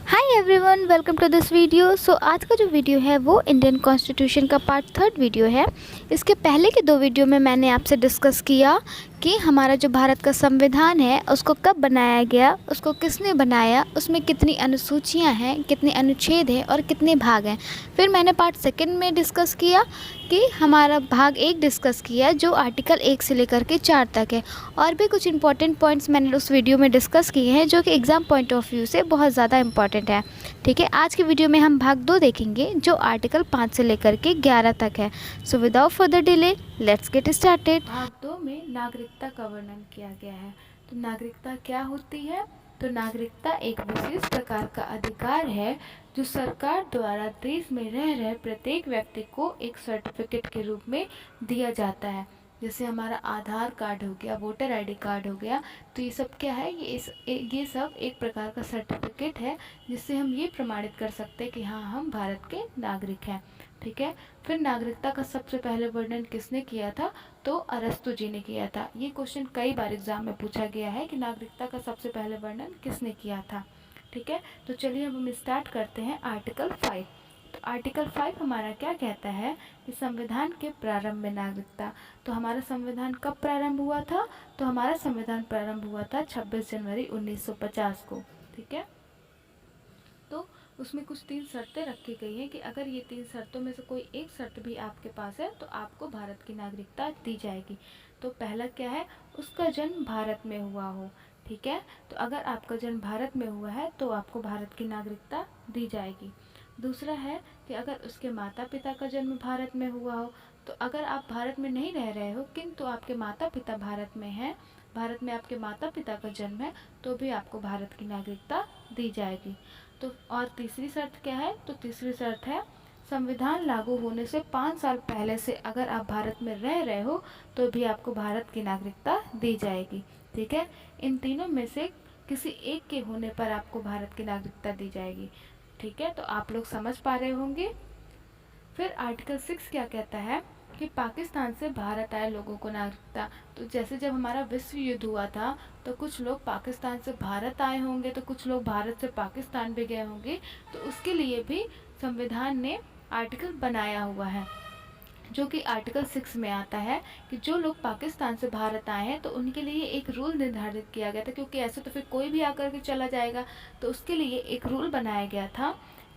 Hi everyone, welcome to this video. So आज का जो वीडियो है वो इंडियन कॉन्स्टिट्यूशन का पार्ट 3 वीडियो है। इसके पहले के 2 वीडियो में मैंने आपसे डिस्कस किया कि हमारा जो भारत का संविधान है उसको कब बनाया गया, उसको किसने बनाया, उसमें कितनी अनुसूचियां हैं, कितने अनुच्छेद हैं और कितने भाग हैं। फिर मैंने पार्ट 2 में डिस्कस किया कि हमारा भाग 1 डिस्कस किया जो आर्टिकल 1 से लेकर के 4 तक है। और भी कुछ इंपॉर्टेंट पॉइंट्स मैंने उस वीडियो में डिस्कस किए हैं जो कि एग्ज़ाम पॉइंट ऑफ व्यू से बहुत ज़्यादा इंपॉर्टेंट है। ठीक है, आज की वीडियो में हम भाग 2 देखेंगे जो आर्टिकल 5 से लेकर के 11 तक है। So without further delay let's get started. भाग 2 में नागरिकता का वर्णन किया गया है। तो नागरिकता क्या होती है? तो नागरिकता एक विशेष प्रकार का अधिकार है जो सरकार द्वारा देश में रह रहे प्रत्येक व्यक्ति को एक सर्टिफिकेट के रूप में दिया जाता है। जैसे हमारा आधार कार्ड हो गया, वोटर आईडी कार्ड हो गया, तो ये सब क्या है? ये सब एक प्रकार का सर्टिफिकेट है जिससे हम ये प्रमाणित कर सकते हैं कि हाँ, हम भारत के नागरिक हैं। ठीक है। फिर नागरिकता का सबसे पहले वर्णन किसने किया था? तो अरस्तु जी ने किया था। ये क्वेश्चन कई बार एग्जाम में पूछा गया है कि नागरिकता का सबसे पहले वर्णन किसने किया था। ठीक है, तो चलिए अब हम स्टार्ट करते हैं आर्टिकल 5। तो आर्टिकल 5 हमारा क्या कहता है कि संविधान के प्रारंभ में नागरिकता। तो हमारा संविधान कब प्रारंभ हुआ था? तो हमारा संविधान प्रारंभ हुआ था 26 जनवरी 1950 को। ठीक है, तो उसमें कुछ 3 शर्तें रखी गई हैं कि अगर ये 3 शर्तों में से कोई एक शर्त भी आपके पास है तो आपको भारत की नागरिकता दी जाएगी। तो पहला क्या है? उसका जन्म भारत में हुआ हो। ठीक है, तो अगर आपका जन्म भारत में हुआ है तो आपको भारत की नागरिकता दी जाएगी। दूसरा है कि अगर उसके माता पिता का जन्म भारत में हुआ हो। तो अगर आप भारत में नहीं रह रहे हो किंतु आपके माता पिता भारत में हैं, भारत में आपके माता पिता का जन्म है, तो भी आपको भारत की नागरिकता दी जाएगी। तो और तीसरी शर्त क्या है? तो तीसरी शर्त है संविधान लागू होने से 5 साल पहले से अगर आप भारत में रह रहे हो तो भी आपको भारत की नागरिकता दी जाएगी। ठीक है, इन तीनों में से किसी एक के होने पर आपको भारत की नागरिकता दी जाएगी। ठीक है, तो आप लोग समझ पा रहे होंगे। फिर आर्टिकल 6 क्या कहता है कि पाकिस्तान से भारत आए लोगों को नागरिकता। तो जैसे जब हमारा विश्व युद्ध हुआ था तो कुछ लोग पाकिस्तान से भारत आए होंगे, तो कुछ लोग भारत से पाकिस्तान भी गए होंगे, तो उसके लिए भी संविधान ने आर्टिकल बनाया हुआ है जो कि आर्टिकल 6 में आता है कि जो लोग पाकिस्तान से भारत आए हैं तो उनके लिए एक रूल निर्धारित किया गया था, क्योंकि ऐसे तो फिर कोई भी आकर के चला जाएगा। तो उसके लिए एक रूल बनाया गया था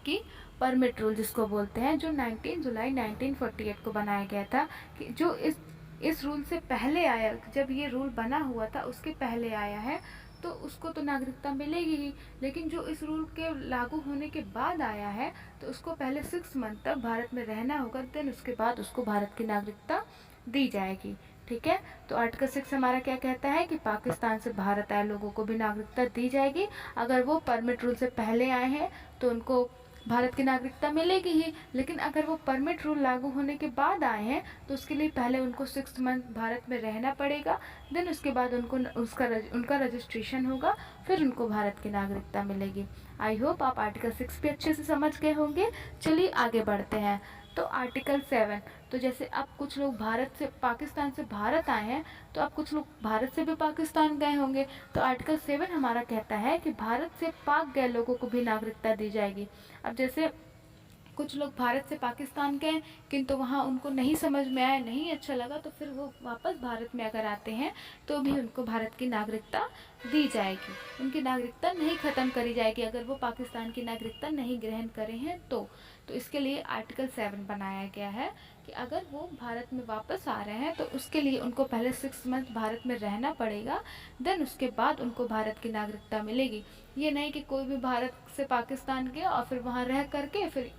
कि परमिट रूल जिसको बोलते हैं, जो 19 जुलाई 1948 को बनाया गया था। कि जो इस रूल से पहले आया, जब ये रूल बना हुआ था उसके पहले आया है तो उसको तो नागरिकता मिलेगी ही, लेकिन जो इस रूल के लागू होने के बाद आया है तो उसको पहले 6 मंथ तक भारत में रहना होगा, देन उसके बाद उसको भारत की नागरिकता दी जाएगी। ठीक है, तो आर्टिकल 6 हमारा क्या कहता है कि पाकिस्तान से भारत आए लोगों को भी नागरिकता दी जाएगी। अगर वो परमिट रूल से पहले आए हैं तो उनको भारत की नागरिकता मिलेगी ही, लेकिन अगर वो परमिट रूल लागू होने के बाद आए हैं तो उसके लिए पहले उनको 6 मंथ भारत में रहना पड़ेगा, देन उसके बाद उनको उनका रजिस्ट्रेशन होगा, फिर उनको भारत की नागरिकता मिलेगी। आई होप आप आर्टिकल 6 भी अच्छे से समझ गए होंगे। चलिए आगे बढ़ते हैं। तो आर्टिकल 7, तो जैसे अब कुछ लोग भारत से पाकिस्तान से भारत आए हैं तो अब कुछ लोग भारत से भी पाकिस्तान गए होंगे। तो आर्टिकल 7 हमारा कहता है कि भारत से पाक गए लोगों को भी नागरिकता दी जाएगी। अब जैसे कुछ लोग भारत से पाकिस्तान गए किंतु वहाँ उनको नहीं समझ में आया, नहीं अच्छा लगा, तो फिर वो वापस भारत में अगर आते हैं तो भी उनको भारत की नागरिकता दी जाएगी। उनकी नागरिकता नहीं ख़त्म करी जाएगी अगर वो पाकिस्तान की नागरिकता नहीं ग्रहण करे हैं तो इसके लिए आर्टिकल 7 बनाया गया है कि अगर वो भारत में वापस आ रहे हैं तो उसके लिए उनको पहले 6 मंथ भारत में रहना पड़ेगा, देन उसके बाद उनको भारत की नागरिकता मिलेगी। ये नहीं कि कोई भी भारत से पाकिस्तान गया और फिर वहाँ रह करके फिर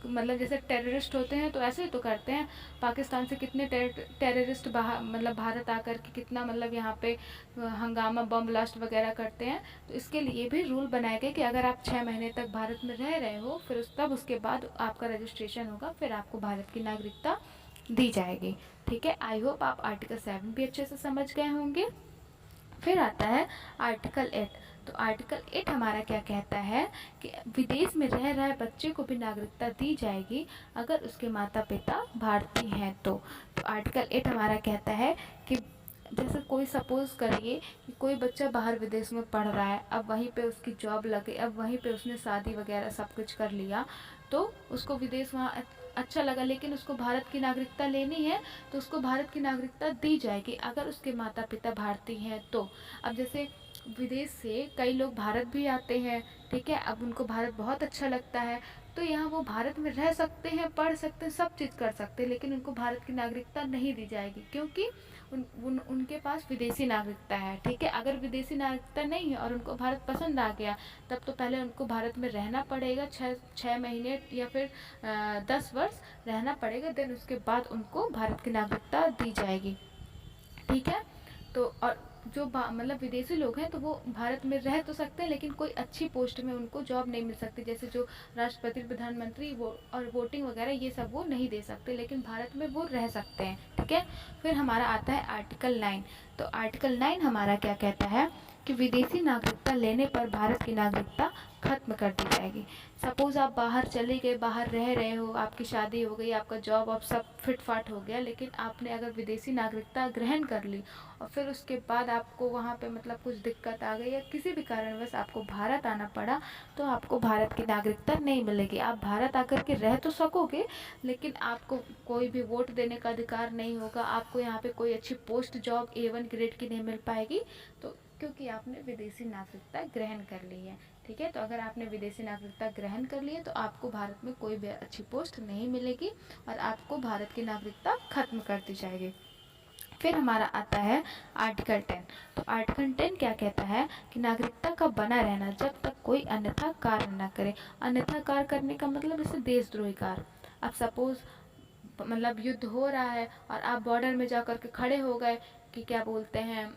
मतलब जैसे टेररिस्ट होते हैं तो ऐसे ही तो करते हैं। पाकिस्तान से कितने टेररिस्ट मतलब भारत आकर के कितना मतलब यहाँ पे हंगामा बम ब्लास्ट वगैरह करते हैं। तो इसके लिए भी रूल बनाए गए कि अगर आप 6 महीने तक भारत में रह रहे हो फिर तब उसके बाद आपका रजिस्ट्रेशन होगा, फिर आपको भारत की नागरिकता दी जाएगी। ठीक है, आई होप आप आर्टिकल 7 भी अच्छे से समझ गए होंगे। फिर आता है आर्टिकल 8। तो आर्टिकल 8 हमारा क्या कहता है कि विदेश में रह रहे बच्चे को भी नागरिकता दी जाएगी अगर उसके माता पिता भारतीय हैं तो आर्टिकल 8 हमारा कहता है कि जैसे कोई सपोज़ करिए कि कोई बच्चा बाहर विदेश में पढ़ रहा है, अब वहीं पे उसकी जॉब लगे, अब वहीं पे उसने शादी वगैरह सब कुछ कर लिया, तो उसको विदेश वहाँ अच्छा लगा, लेकिन उसको भारत की नागरिकता लेनी है, तो उसको भारत की नागरिकता दी जाएगी अगर उसके माता पिता भारतीय हैं तो। अब जैसे विदेश से कई लोग भारत भी आते हैं, ठीक है, अब उनको भारत बहुत अच्छा लगता है, तो यहाँ वो भारत में रह सकते हैं, पढ़ सकते हैं, सब चीज़ कर सकते हैं, लेकिन उनको भारत की नागरिकता नहीं दी जाएगी, क्योंकि उनके पास विदेशी नागरिकता है, ठीक है। अगर विदेशी नागरिकता नहीं है और उनको भारत पसंद आ गया, तब तो पहले उनको भारत में रहना पड़ेगा, 6 महीने या फिर 10 वर्ष रहना पड़ेगा, देन उसके बाद उनको भारत की नागरिकता दी जाएगी, ठीक है। तो और जो मतलब विदेशी लोग हैं, तो वो भारत में रह तो सकते हैं, लेकिन कोई अच्छी पोस्ट में उनको जॉब नहीं मिल सकती, जैसे जो राष्ट्रपति, प्रधानमंत्री, वो और वोटिंग वगैरह ये सब वो नहीं दे सकते, लेकिन भारत में वो रह सकते हैं, ठीक है। फिर हमारा आता है आर्टिकल 9। तो आर्टिकल 9 हमारा क्या कहता है कि विदेशी नागरिकता लेने पर भारत की नागरिकता खत्म कर दी जाएगी। सपोज़ आप बाहर चले गए, बाहर रह रहे हो, आपकी शादी हो गई, आपका जॉब अब सब फिट फाट हो गया, लेकिन आपने अगर विदेशी नागरिकता ग्रहण कर ली और फिर उसके बाद आपको वहाँ पे मतलब कुछ दिक्कत आ गई या किसी भी कारणवश आपको भारत आना पड़ा, तो आपको भारत की नागरिकता नहीं मिलेगी। आप भारत आकर के रह तो सकोगे, लेकिन आपको कोई भी वोट देने का अधिकार नहीं होगा, आपको यहाँ पे कोई अच्छी पोस्ट जॉब A1 ग्रेड की नहीं मिल पाएगी, तो क्योंकि आपने विदेशी नागरिकता ग्रहण कर ली है, ठीक है। तो अगर आपने विदेशी नागरिकता ग्रहण कर ली है, तो आपको भारत में कोई भी अच्छी पोस्ट नहीं मिलेगी और आपको भारत की नागरिकता खत्म कर दी जाएगी। फिर हमारा आता है आर्टिकल 10। तो आर्टिकल 10 क्या कहता है कि नागरिकता का बना रहना जब तक कोई अन्यथा कार्य न करे। अन्यथा कार्य करने का मतलब जैसे देशद्रोही कार्य। अब सपोज़ मतलब युद्ध हो रहा है और आप बॉर्डर में जा कर के खड़े हो गए कि क्या बोलते हैं,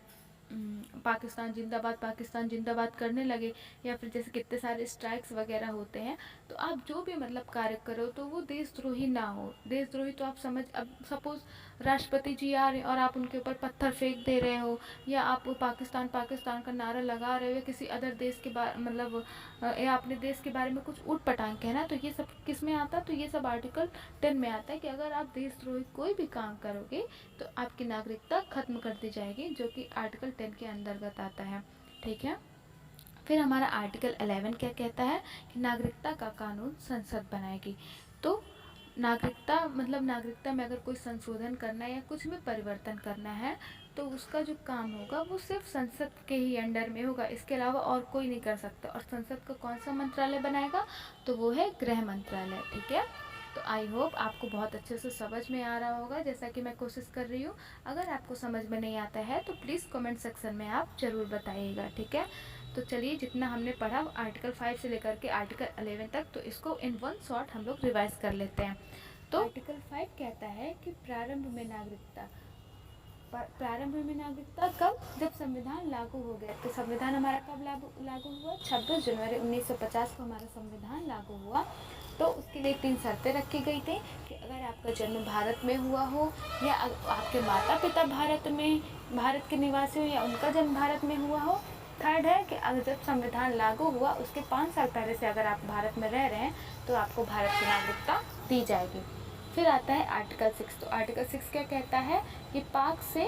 पाकिस्तान जिंदाबाद करने लगे, या फिर जैसे कितने सारे स्ट्राइक्स वगैरह होते हैं, तो आप जो भी मतलब कार्य करो तो वो देशद्रोही ना हो। देशद्रोही तो आप समझ, अब सपोज़ राष्ट्रपति जी आ रहे हैं और आप उनके ऊपर पत्थर फेंक दे रहे हो, या आप पाकिस्तान पाकिस्तान का नारा लगा रहे हो, या किसी अदर देश के बारे मतलब या अपने देश के बारे में कुछ ऊट पटांग कहना, तो ये सब किस में आता है, तो ये सब आर्टिकल 10 में आता है कि अगर आप देशद्रोही कोई भी काम करोगे तो आपकी नागरिकता खत्म कर दी जाएगी, जो कि आर्टिकल 10 के अंतर्गत आता है, ठीक है। फिर हमारा आर्टिकल 11 क्या कहता है कि नागरिकता का कानून संसद बनाएगी। तो नागरिकता में अगर कोई संशोधन करना है या कुछ में परिवर्तन करना है, तो उसका जो काम होगा वो सिर्फ संसद के ही अंडर में होगा, इसके अलावा और कोई नहीं कर सकता। और संसद का कौन सा मंत्रालय बनाएगा, तो वो है गृह मंत्रालय, ठीक है। तो आई होप आपको बहुत अच्छे से समझ में आ रहा होगा, जैसा कि मैं कोशिश कर रही हूँ। अगर आपको समझ में नहीं आता है तो प्लीज़ कमेंट सेक्शन में आप ज़रूर बताइएगा, ठीक है। तो चलिए, जितना हमने पढ़ा आर्टिकल 5 से लेकर के आर्टिकल 11 तक, तो इसको इन वन शॉट हम लोग रिवाइज कर लेते हैं। तो आर्टिकल 5 कहता है कि प्रारंभ में नागरिकता कब, जब संविधान लागू हो गया। तो संविधान हमारा कब लागू हुआ, 26 जनवरी 1950 को हमारा संविधान लागू हुआ। तो उसके लिए 3 शर्तें रखी गई थी कि अगर आपका जन्म भारत में हुआ हो, या आपके माता पिता भारत के निवासी हो, या उनका जन्म भारत में हुआ हो। थर्ड है कि अगर जब संविधान लागू हुआ उसके 5 साल पहले से अगर आप भारत में रह रहे हैं, तो आपको भारत की नागरिकता दी जाएगी। फिर आता है आर्टिकल 6। तो आर्टिकल 6 क्या कहता है कि पाक से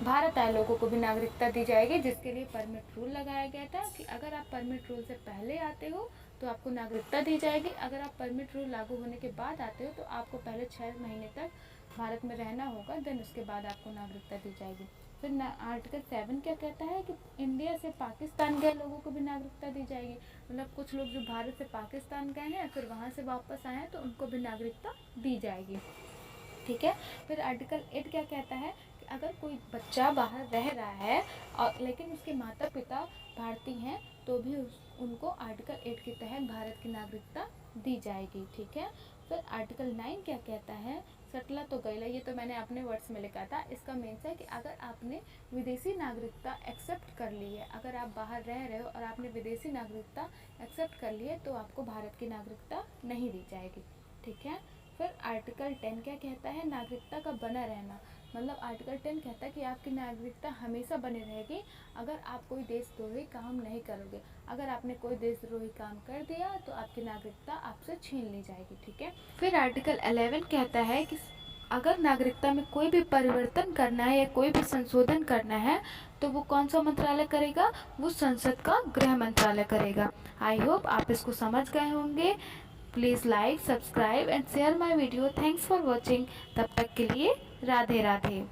भारत आए लोगों को भी नागरिकता दी जाएगी, जिसके लिए परमिट रूल लगाया गया था कि अगर आप परमिट रूल से पहले आते हो तो आपको नागरिकता दी जाएगी। अगर आप परमिट रूल लागू होने के बाद आते हो तो आपको पहले 6 महीने तक भारत में रहना होगा, देन उसके बाद आपको नागरिकता दी जाएगी। फिर आर्टिकल 7 क्या कहता है कि इंडिया से पाकिस्तान गए लोगों को भी नागरिकता दी जाएगी। मतलब कुछ लोग जो भारत से पाकिस्तान गए हैं फिर वहाँ से वापस आए हैं, तो उनको भी नागरिकता दी जाएगी, ठीक है। फिर आर्टिकल 8 क्या कहता है कि अगर कोई बच्चा बाहर रह रहा है और लेकिन उसके माता पिता भारतीय हैं, तो भी उनको आर्टिकल 8 के तहत भारत की नागरिकता दी जाएगी, ठीक है। फिर आर्टिकल 9 क्या कहता है, सटला तो गैला, ये तो मैंने अपने वर्ड्स में लिखा था। इसका मीन्स है कि अगर आपने विदेशी नागरिकता एक्सेप्ट कर ली है, अगर आप बाहर रह रहे हो और आपने विदेशी नागरिकता एक्सेप्ट कर ली है, तो आपको भारत की नागरिकता नहीं दी जाएगी, ठीक है। फिर आर्टिकल 10 क्या कहता है, नागरिकता का बना रहना। मतलब आर्टिकल 10 कहता है कि आपकी नागरिकता हमेशा बनी रहेगी अगर आप कोई देशद्रोही काम नहीं करोगे। अगर आपने कोई देशद्रोही काम कर दिया तो आपकी नागरिकता आपसे छीन ली जाएगी, ठीक है। फिर आर्टिकल 11 कहता है कि अगर नागरिकता में कोई भी परिवर्तन करना है या कोई भी संशोधन करना है तो वो कौन सा मंत्रालय करेगा, वो संसद का गृह मंत्रालय करेगा। आई होप आप इसको समझ गए होंगे। Please like, subscribe and share my video. Thanks for watching. तब तक के लिए राधे राधे।